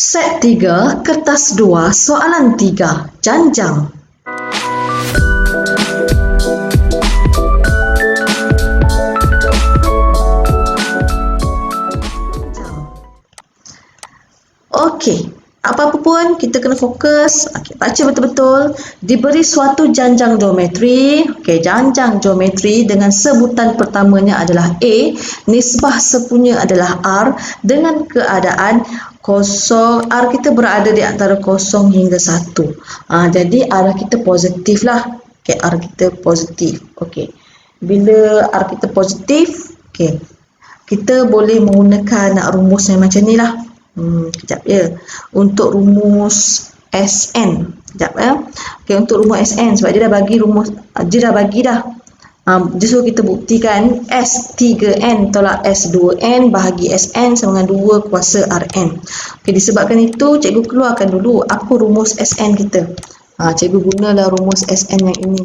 Set 3, kertas 2, soalan 3, janjang. Okey, apa-apa pun kita kena fokus. Okey, baca betul-betul. Diberi suatu janjang geometri. Okey, janjang geometri dengan sebutan pertamanya adalah A, nisbah sepunya adalah R dengan keadaan kosong. R kita berada di antara kosong hingga 1. Jadi R kita positif lah. Okey, R kita positif. Okey. Bila R kita positif, okey, kita boleh menggunakan rumus yang macam ni lah. Kejap ya. Untuk rumus SN. Kejap ya. Okey, untuk rumus SN sebab dia dah bagi rumus, dia dah bagi dah. Justru kita buktikan S3N tolak S2N bahagi SN sama dengan 2 kuasa RN. Okey, disebabkan itu cikgu keluarkan dulu apa rumus SN kita. Cikgu gunalah rumus SN yang ini.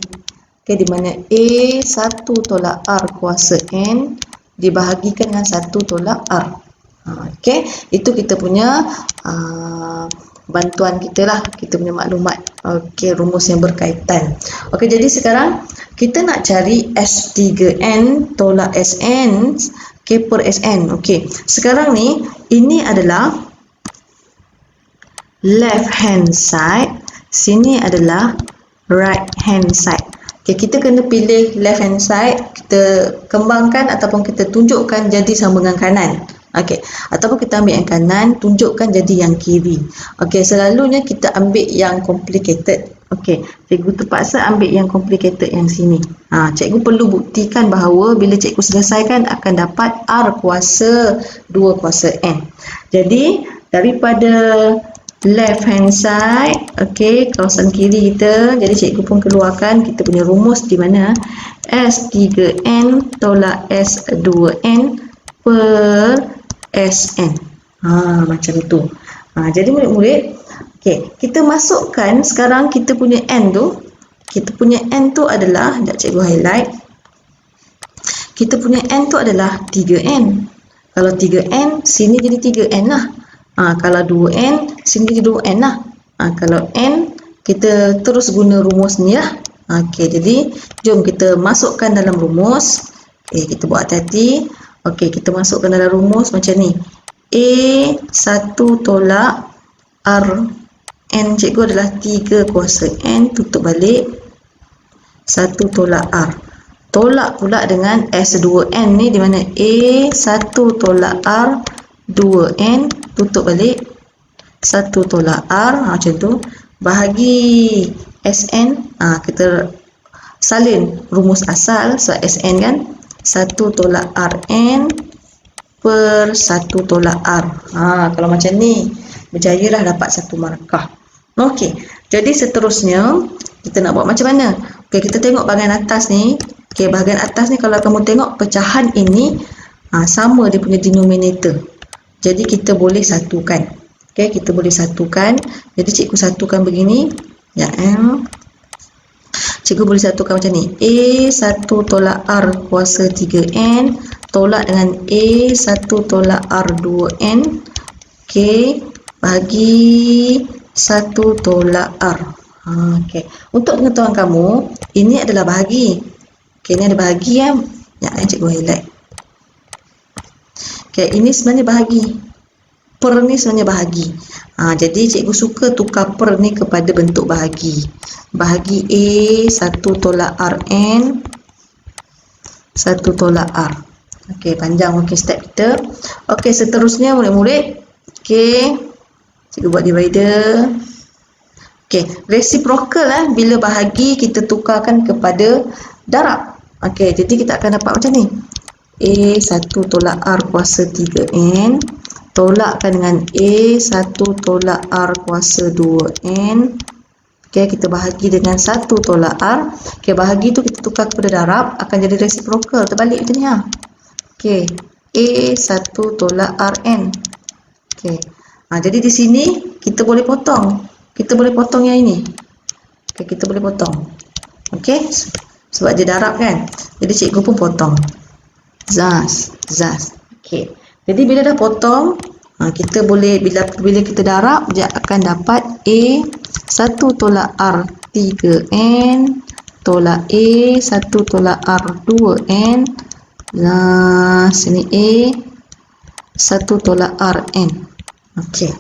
Okey, di mana A1 tolak R kuasa N dibahagikan dengan 1 tolak R. Okey, itu kita punya bantuan kita lah, kita punya maklumat. Okey, rumus yang berkaitan. Okey, jadi sekarang kita nak cari S3N tolak SN, K per SN. Okey, sekarang ni ini adalah left hand side, sini adalah right hand side. Okay, kita kena pilih left hand side, kita kembangkan ataupun kita tunjukkan jadi sama dengan kanan. Okey, ataupun kita ambil yang kanan, tunjukkan jadi yang kiri. Okey, selalunya kita ambil yang complicated. Okey, cikgu terpaksa ambil yang complicated yang sini. Cikgu perlu buktikan bahawa bila cikgu selesaikan akan dapat R kuasa 2 kuasa N. Jadi, daripada left hand side, okey, kawasan kiri kita, jadi cikgu pun keluarkan kita punya rumus di mana S3N tolak S2N per SN. Macam tu. Jadi murid-murid, okey, kita masukkan sekarang kita punya N tu. Kita punya N tu adalah, sekejap cikgu highlight. Kita punya N tu adalah 3N. Kalau 3N, sini jadi 3N lah. Kalau 2N, sini jadi 2N lah. Kalau N, kita terus guna rumus ni lah. Okey, jadi jom kita masukkan dalam rumus. Okey, kita buat hati-hati. Okey, kita masukkan dalam rumus macam ni. A1 tolak R N cikgu adalah 3 kuasa N, tutup balik 1 tolak R. Tolak pula dengan S2N ni di mana A1 tolak R 2N, tutup balik 1 tolak R, macam tu. Bahagi SN, kita salin rumus asal sebab SN kan 1 tolak RN per 1 tolak R. Kalau macam ni berjayalah dapat 1 markah. Okey, jadi seterusnya kita nak buat macam mana? Okey, kita tengok bahagian atas ni. Okey, bahagian atas ni kalau kamu tengok pecahan ini sama dia punya denominator. Jadi kita boleh satukan. Okey, kita boleh satukan. Jadi cikgu satukan begini. Ya, cikgu boleh satukan macam ni. A1 tolak R kuasa 3N tolak dengan A1 tolak R2N. Okey, bagi 1 tolak R. Okey, untuk pengetahuan kamu, ini adalah bahagi. Okey, ini ada bahagi ya. Ya, cikgu highlight. Okey, ini sebenarnya bahagi. Per ni sebenarnya bahagi. Jadi cikgu suka tukar per ni kepada bentuk bahagi. Bahagi A 1 tolak RN 1 tolak R. Okey, panjang okey step kita. Okey, seterusnya murid-murid. Okey, cikgu buat divider. Okey, reciprocal bila bahagi kita tukarkan kepada darab. Okey, jadi kita akan dapat macam ni. A1 tolak R kuasa 3N tolakkan dengan A1 tolak R kuasa 2N. Okey, kita bahagi dengan 1 tolak R. Okey, bahagi tu kita tukar kepada darab, akan jadi reciprocal, terbalik macam ni. Okey, A1 tolak RN. Okey. Jadi di sini kita boleh potong. Kita boleh potong yang ini. Okey, kita boleh potong. Okey, sebab dia darab kan. Jadi cikgu pun potong. Zas. Okey. Jadi bila dah potong, Kita boleh bila kita darab dia akan dapat A 1 tolak R 3N tolak A 1 tolak R 2N. Nah, sini A 1 tolak Rn. Okey.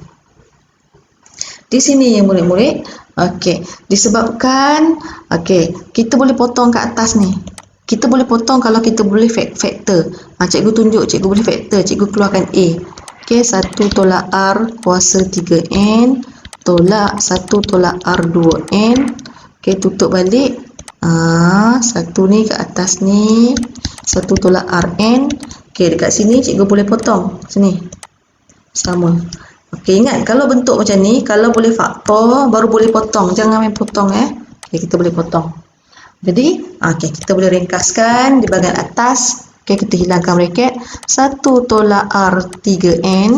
Di sini ya murid-murid. Okey, disebabkan kita boleh potong ke atas ni. Kita boleh potong kalau kita boleh faktor. Cikgu tunjuk, cikgu boleh faktor, cikgu keluarkan A. Okey, 1 tolak R kuasa 3N tolak 1 tolak R 2N. Okey, tutup balik. 1 ni ke atas ni, 1 tolak Rn. Okey, dekat sini cikgu boleh potong. Sini. Sama. Okey, ingat kalau bentuk macam ni, kalau boleh faktor baru boleh potong. Jangan main potong Okey, kita boleh potong. Jadi, kita boleh ringkaskan di bahagian atas. Okey, kita hilangkan bracket. 1 tolak R 3N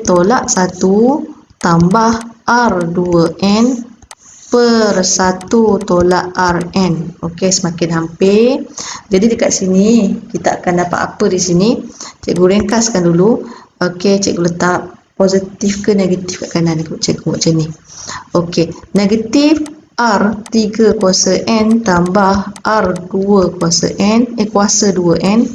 tolak 1 tambah R 2N per 1 tolak Rn. Okey, semakin hampir. Jadi dekat sini kita akan dapat apa di sini? Cikgu ringkaskan dulu. Okey, cikgu letak positif ke negatif kat kanan. Cikgu buat macam ni. Okey, negatif R 3 kuasa N tambah R 2 kuasa N kuasa 2N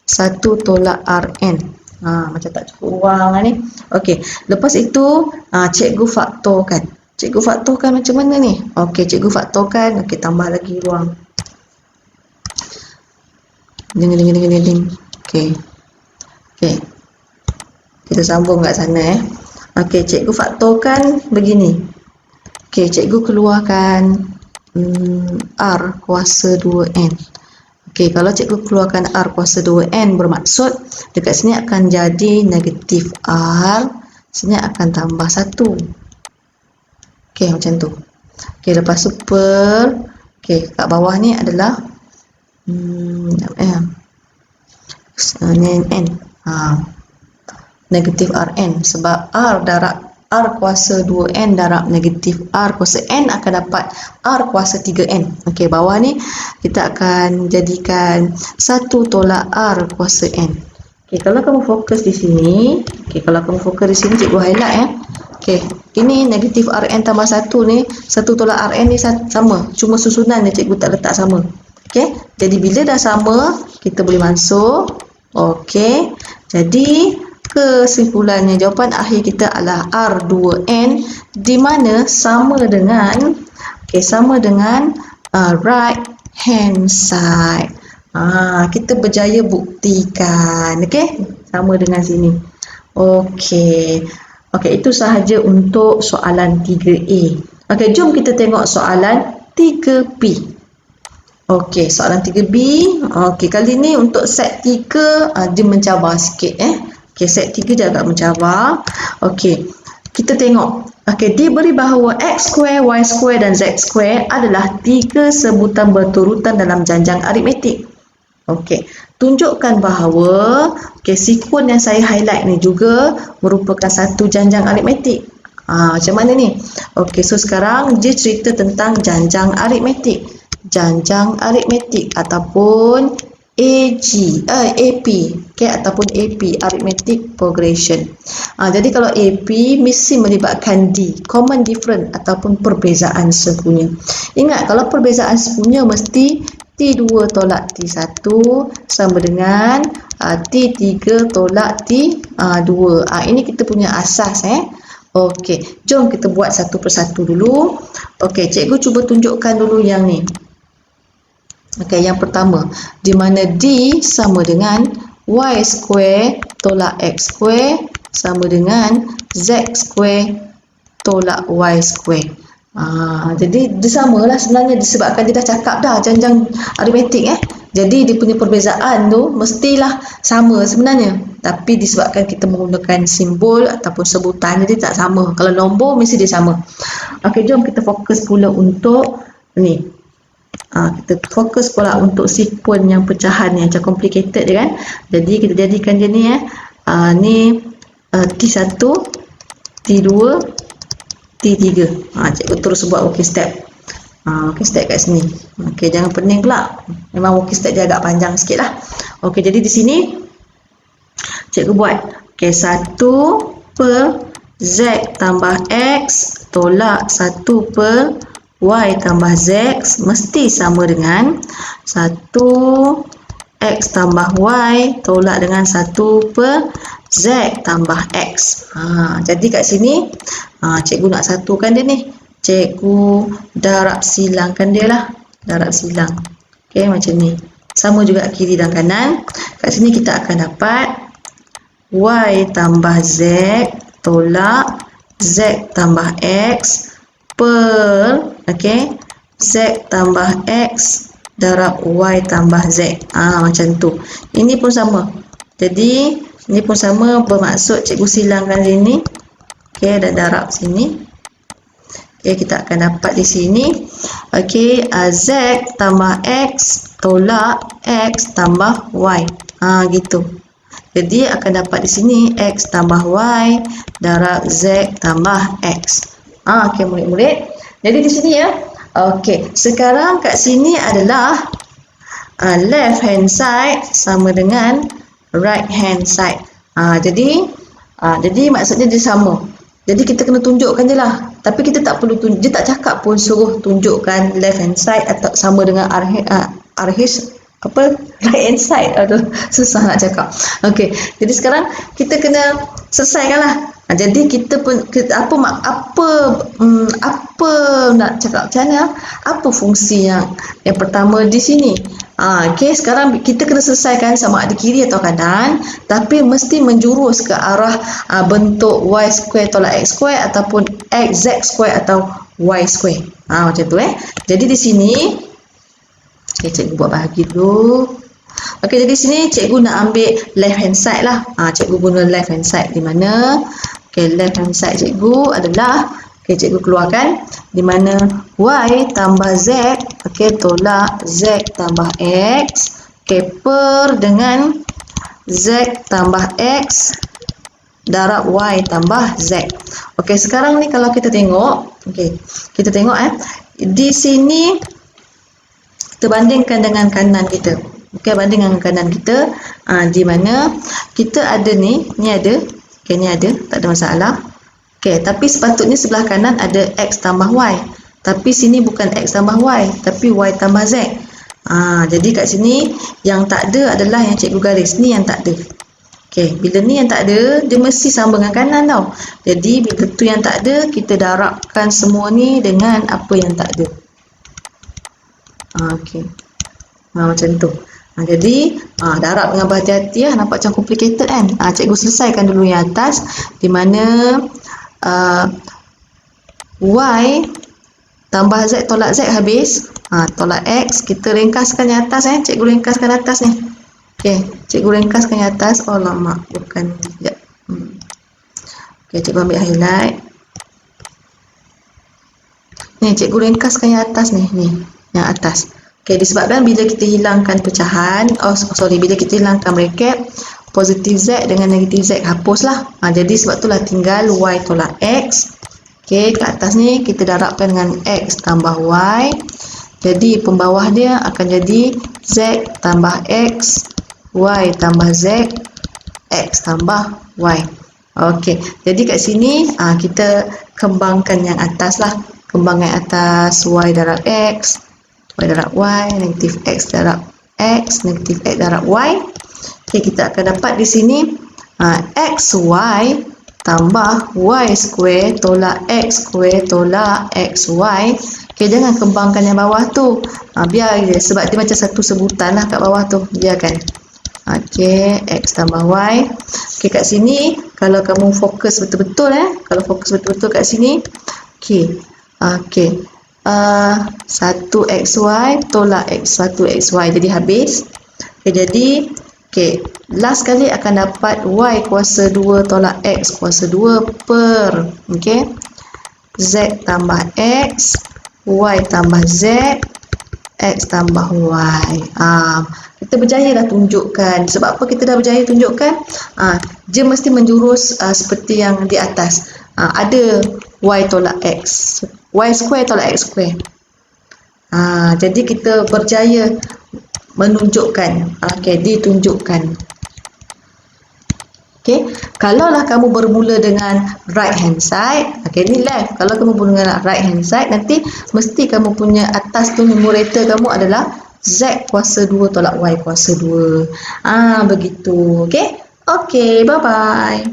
1 tolak Rn. Macam tak cukup ruang ni. Okey, lepas itu cikgu faktorkan. Cikgu faktorkan macam mana ni? Okey, cikgu faktorkan. Okey, tambah lagi ruang. Ding. Okey. Okey. Kita sambung kat sana Okey, cikgu faktorkan begini. Okey, cikgu keluarkan R kuasa 2N. Okey, kalau cikgu keluarkan R kuasa 2N bermaksud dekat sini akan jadi negatif R, sini akan tambah 1. Okey, macam tu. Okey, lepas tu per. Okey, kat bawah ni adalah N. Negatif Rn sebab R darab R kuasa 2N darab negatif R kuasa N akan dapat R kuasa 3N. Okey, bawah ni kita akan jadikan 1 tolak R kuasa N. Okey, kalau kamu fokus di sini, kalau kamu fokus di sini cikgu highlight Okey, ini negatif Rn tambah 1 ni, 1 tolak Rn ni sama, cuma susunan dia cikgu tak letak sama. Okey, jadi bila dah sama, kita boleh masuk. Okey, jadi kesimpulannya jawapan akhir kita adalah R2N di mana sama dengan right hand side. Kita berjaya buktikan. Okey, sama dengan sini. Okey, itu sahaja untuk soalan 3A. Okey, jom kita tengok soalan 3B. Okey, soalan 3B. Okey, kali ni untuk set 3 dia mencabar sikit Okey, set 3 dia agak mencabar. Okey, kita tengok. Okey, diberi bahawa x square, y square dan z square adalah 3 sebutan berturutan dalam janjang aritmetik. Okey, tunjukkan bahawa sekuen yang saya highlight ni juga merupakan satu janjang aritmetik. Macam mana ni? Okey, so sekarang dia cerita tentang janjang aritmetik. Janjang aritmetik ataupun AP, ataupun AP, arithmetic progression. Jadi kalau AP mesti melibatkan D, common difference ataupun perbezaan sempurna. Ingat, kalau perbezaan sempurna mesti T2 tolak T1 sama dengan T3 tolak T2. Ini kita punya asas Okey, jom kita buat satu persatu dulu. Okey, cikgu cuba tunjukkan dulu yang ni. Okey, yang pertama, di mana D sama dengan Y square tolak X square sama dengan Z square tolak Y square. Jadi dia samalah sebenarnya disebabkan dia dah cakap dah janjang aritmetik Jadi dia punya perbezaan tu mestilah sama sebenarnya. Tapi disebabkan kita menggunakan simbol ataupun sebutan dia tak sama. Kalau nombor mesti dia sama. Okey, jom kita fokus pula untuk ni. Kita fokus pula untuk sekuen yang pecahan yang macam complicated je kan. Jadi kita jadikan dia ni ni T1, T2, T3. Cikgu terus buat working step. Working step kat sini. Okey, jangan pening pula. Memang working step dia agak panjang sikit lah. Okey, jadi di sini cikgu buat Okey, 1 per Z tambah X tolak 1 per Y tambah Z mesti sama dengan 1 X tambah Y tolak dengan 1 per Z tambah X. Jadi kat sini cikgu nak satukan dia ni. Cikgu darab silangkan dia lah. Darab silang. Okey, macam ni. Sama juga kiri dan kanan. Kat sini kita akan dapat Y tambah Z tolak Z tambah X per Z tambah X darab Y tambah Z. Macam tu. Ini pun sama. Jadi, ini pun sama bermaksud cikgu silangkan sini. Okey, dan darab sini. Okey, kita akan dapat di sini. Okey, Z tambah X tolak X tambah Y. Gitu. Jadi, akan dapat di sini X tambah Y darab Z tambah X. Okey, murid-murid. Jadi, di sini ya. Okey, sekarang kat sini adalah left hand side sama dengan right hand side. Jadi maksudnya dia sama. Jadi kita kena tunjukkan je lah. Tapi kita tak perlu tunjuk, dia tak cakap pun suruh tunjukkan left hand side atau sama dengan RH right hand side. Aduh, susah nak cakap. Okey, jadi sekarang kita kena selesaikanlah. Jadi kita pun apa nak cakap macam mana? Apa fungsi yang pertama di sini? Okey, sekarang kita kena selesaikan sama ada kiri atau kanan, tapi mesti menjurus ke arah bentuk y square tolak x square ataupun z square atau y square. Macam tu Jadi di sini cikgu buat bahagi dulu. Okey, jadi sini cikgu nak ambil left hand side lah. Cikgu guna left hand side di mana? Okey, left hand side cikgu adalah cikgu keluarkan di mana y tambah z tolak z tambah x per dengan z tambah x darab y tambah z. Okey, sekarang ni kalau kita tengok, kita tengok di sini kita bandingkan dengan kanan kita. Banding dengan kanan kita, di mana kita ada ni ada, ni ada, tak ada masalah. Tapi sepatutnya sebelah kanan ada x tambah y. Tapi sini bukan x tambah y, tapi y tambah z. Jadi kat sini yang tak ada adalah yang cikgu garis. Ni yang tak ada. Bila ni yang tak ada, dia mesti sama dengan kanan tau. Jadi bila tu yang tak ada, kita darabkan semua ni dengan apa yang tak ada. Macam tu. Jadi darab dengan berhati-hati nampak macam complicated kan. Cikgu selesaikan dulu yang atas di mana y tambah z tolak z habis. Tolak x kita ringkaskan yang atas cikgu ringkaskan atas ni. Cikgu ringkaskan yang atas. Oh lama, bukan sekejap. Cikgu ambil highlight. Ni cikgu ringkaskan yang atas ni, yang atas. Disebabkan bila kita hilangkan pecahan, bila kita hilangkan bracket, positif z dengan negatif z hapuslah. Jadi sebab itulah tinggal y tolak x. Ke atas ni kita darabkan dengan x tambah y. Jadi pembawah dia akan jadi z tambah x, y tambah z, x tambah y. Jadi kat sini kita kembangkan yang atas lah. Kembangkan atas y darab x, y darab y, negatif x darab x, negatif x darab y. Kita akan dapat di sini xy tambah y square tolak x square tolak xy. Jangan kembangkan yang bawah tu. Biar je, sebab dia macam satu sebutan lah kat bawah tu. Biarkan. X tambah y. Kat sini kalau kamu fokus betul-betul kalau fokus betul-betul kat sini. 1xy tolak x1xy jadi habis. Jadi last kali akan dapat y kuasa 2 tolak x kuasa 2 per z tambah x, y tambah z, x tambah y. Kita berjaya dah tunjukkan. Sebab apa kita dah berjaya tunjukkan? Dia mesti menjurus seperti yang di atas. Ada y tolak x, y square tolak x square. Jadi kita berjaya menunjukkan. Ditunjukkan. Okey, kalaulah kamu bermula dengan right hand side, okey ni left. Kalau kamu bermula dengan right hand side, nanti mesti kamu punya atas tu numerator kamu adalah Z kuasa 2 tolak Y kuasa 2. Begitu. Okey. Okey, bye bye.